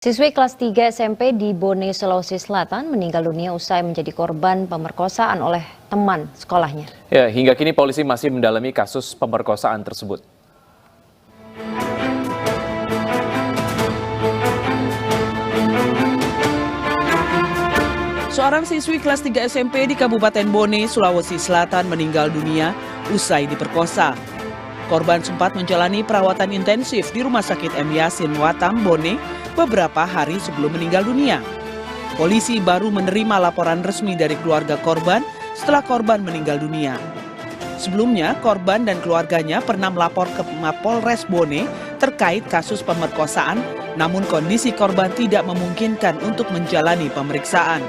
Siswi kelas 3 SMP di Bone, Sulawesi Selatan meninggal dunia usai menjadi korban pemerkosaan oleh teman sekolahnya. Ya, hingga kini polisi masih mendalami kasus pemerkosaan tersebut. Seorang siswi kelas 3 SMP di Kabupaten Bone, Sulawesi Selatan meninggal dunia usai diperkosa. Korban sempat menjalani perawatan intensif di Rumah Sakit M. Yasin Watam, Bone beberapa hari sebelum meninggal dunia. Polisi baru menerima laporan resmi dari keluarga korban setelah korban meninggal dunia. Sebelumnya, korban dan keluarganya pernah melapor ke Mapolres Bone terkait kasus pemerkosaan, namun kondisi korban tidak memungkinkan untuk menjalani pemeriksaan.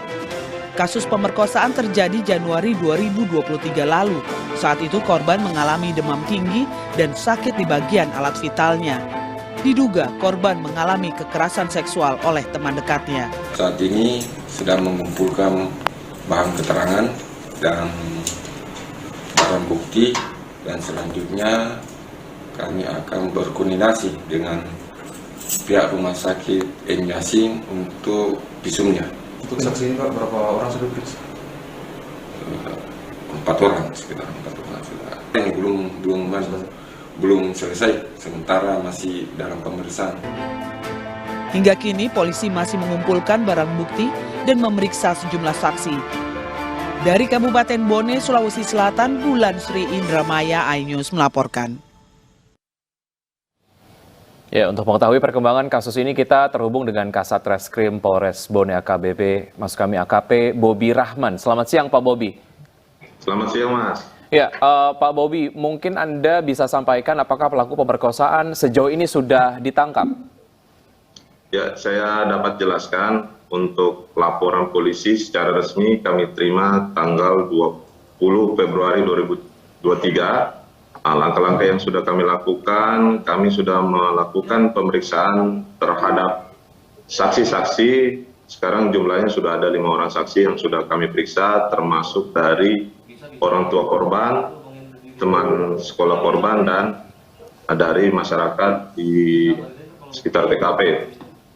Kasus pemerkosaan terjadi Januari 2023 lalu. Saat itu korban mengalami demam tinggi dan sakit di bagian alat vitalnya. Diduga korban mengalami kekerasan seksual oleh teman dekatnya. Saat ini sedang mengumpulkan bahan keterangan dan barang bukti, dan selanjutnya kami akan berkoordinasi dengan pihak Rumah Sakit M. Yasin untuk visumnya. Untuk saksi ini Pak, berapa orang sudah diperiksa? 4 orang, sekitar 4 orang sudah. Ini belum selesai, sementara masih dalam pemeriksaan. Hingga kini polisi masih mengumpulkan barang bukti dan memeriksa sejumlah saksi. Dari Kabupaten Bone, Sulawesi Selatan, Bulan Sri Indramaya, iNews melaporkan. Ya, untuk mengetahui perkembangan kasus ini kita terhubung dengan Kasat Reskrim Polres Bone AKBP, maksud kami AKP Bobi Rahman. Selamat siang Pak Bobi. Selamat siang Mas. Ya, Pak Bobi, mungkin Anda bisa sampaikan apakah pelaku pemerkosaan sejauh ini sudah ditangkap? Ya, saya dapat jelaskan untuk laporan polisi secara resmi kami terima tanggal 20 Februari 2023. Langkah-langkah yang sudah kami lakukan, kami sudah melakukan pemeriksaan terhadap saksi-saksi. Sekarang jumlahnya sudah ada 5 orang saksi yang sudah kami periksa, termasuk dari orang tua korban, teman sekolah korban, dan dari masyarakat di sekitar TKP.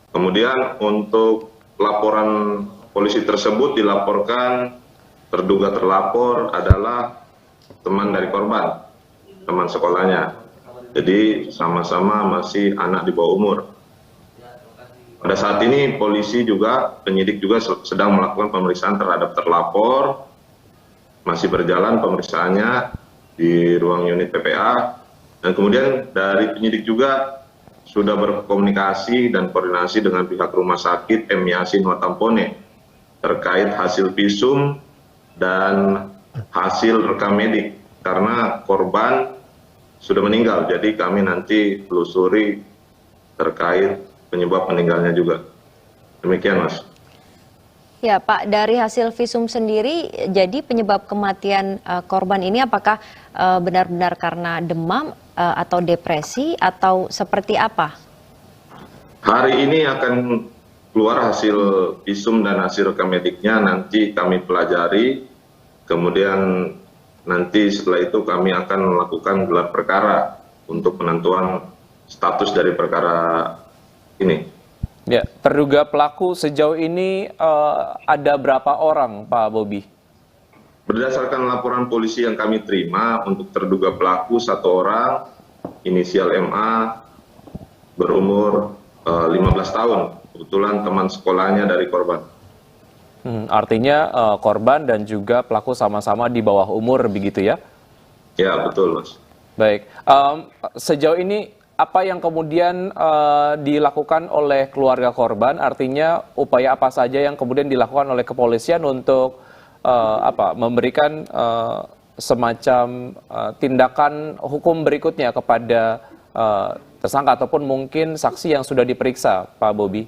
Kemudian untuk laporan polisi tersebut dilaporkan terduga terlapor adalah teman dari korban, teman sekolahnya. Jadi sama-sama masih anak di bawah umur. Pada saat ini polisi juga, penyidik juga sedang melakukan pemeriksaan terhadap terlapor. Masih berjalan pemeriksaannya di ruang unit PPA. Dan kemudian dari penyidik juga sudah berkomunikasi dan koordinasi dengan pihak Rumah Sakit M. Yasin Watam Bone terkait hasil visum dan hasil rekam medik. Karena korban sudah meninggal, jadi kami nanti telusuri terkait penyebab meninggalnya juga. Demikian Mas. Ya Pak, dari hasil visum sendiri, jadi penyebab kematian korban ini apakah benar-benar karena demam atau depresi atau seperti apa? Hari ini akan keluar hasil visum dan hasil rekam mediknya, nanti kami pelajari, kemudian nanti setelah itu kami akan melakukan gelar perkara untuk penentuan status dari perkara ini. Ya, terduga pelaku sejauh ini ada berapa orang Pak Bobi? Berdasarkan laporan polisi yang kami terima, untuk terduga pelaku 1 orang, inisial MA, berumur 15 tahun, kebetulan teman sekolahnya dari korban. Artinya korban dan juga pelaku sama-sama di bawah umur begitu ya? Ya, betul Mas. Baik, sejauh ini apa yang kemudian dilakukan oleh keluarga korban? Artinya upaya apa saja yang kemudian dilakukan oleh kepolisian untuk memberikan semacam tindakan hukum berikutnya kepada tersangka ataupun mungkin saksi yang sudah diperiksa, Pak Bobi?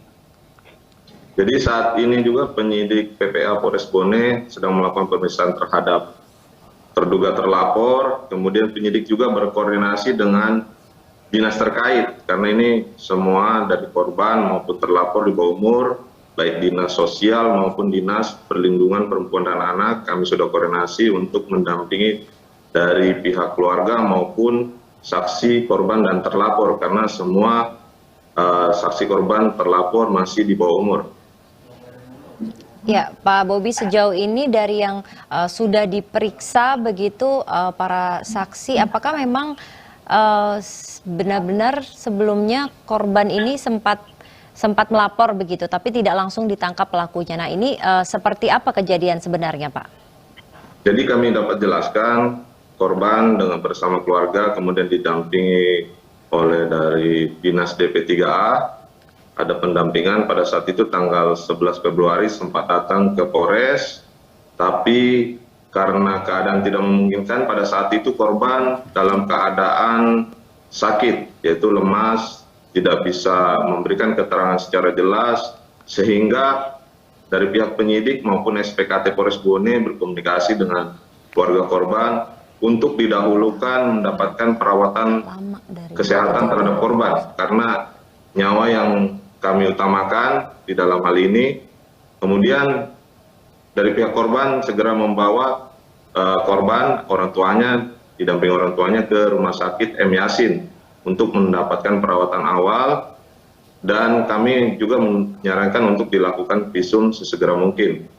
Jadi saat ini juga penyidik PPA Polres Bone sedang melakukan pemeriksaan terhadap terduga terlapor, kemudian penyidik juga berkoordinasi dengan dinas terkait, karena ini semua dari korban maupun terlapor di bawah umur, baik dinas sosial maupun dinas perlindungan perempuan dan anak, kami sudah koordinasi untuk mendampingi dari pihak keluarga maupun saksi korban dan terlapor, karena semua saksi korban terlapor masih di bawah umur. Ya, Pak Bobi, sejauh ini dari yang sudah diperiksa begitu para saksi, apakah memang benar-benar sebelumnya korban ini sempat melapor begitu, tapi tidak langsung ditangkap pelakunya. Nah, ini seperti apa kejadian sebenarnya, Pak? Jadi kami dapat jelaskan korban dengan bersama keluarga kemudian didampingi oleh dari Dinas DP3A. Ada pendampingan pada saat itu tanggal 11 Februari sempat datang ke Polres, tapi karena keadaan tidak memungkinkan pada saat itu korban dalam keadaan sakit, yaitu lemas, tidak bisa memberikan keterangan secara jelas, sehingga dari pihak penyidik maupun SPKT Polres Bone berkomunikasi dengan keluarga korban untuk didahulukan mendapatkan perawatan kesehatan terhadap korban, karena nyawa yang kami utamakan di dalam hal ini. Kemudian dari pihak korban segera membawa korban, orang tuanya, didampingi orang tuanya ke Rumah Sakit M. Yasin untuk mendapatkan perawatan awal, dan kami juga menyarankan untuk dilakukan visum sesegera mungkin.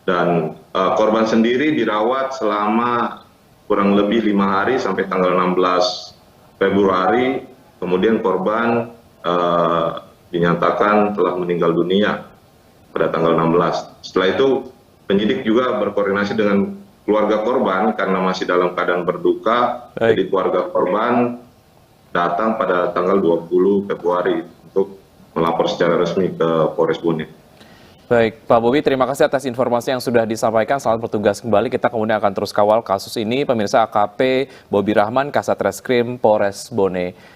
Dan korban sendiri dirawat selama kurang lebih 5 hari sampai tanggal 16 Februari, kemudian korban dinyatakan telah meninggal dunia pada tanggal 16. Setelah itu penyidik juga berkoordinasi dengan keluarga korban karena masih dalam keadaan berduka. Jadi keluarga korban datang pada tanggal 20 Februari untuk melapor secara resmi ke Polres Bone. Baik, Pak Bobi, terima kasih atas informasi yang sudah disampaikan. Selamat bertugas kembali. Kita kemudian akan terus kawal kasus ini. Pemirsa, AKP Bobi Rahman, Kasat Reskrim Polres Bone.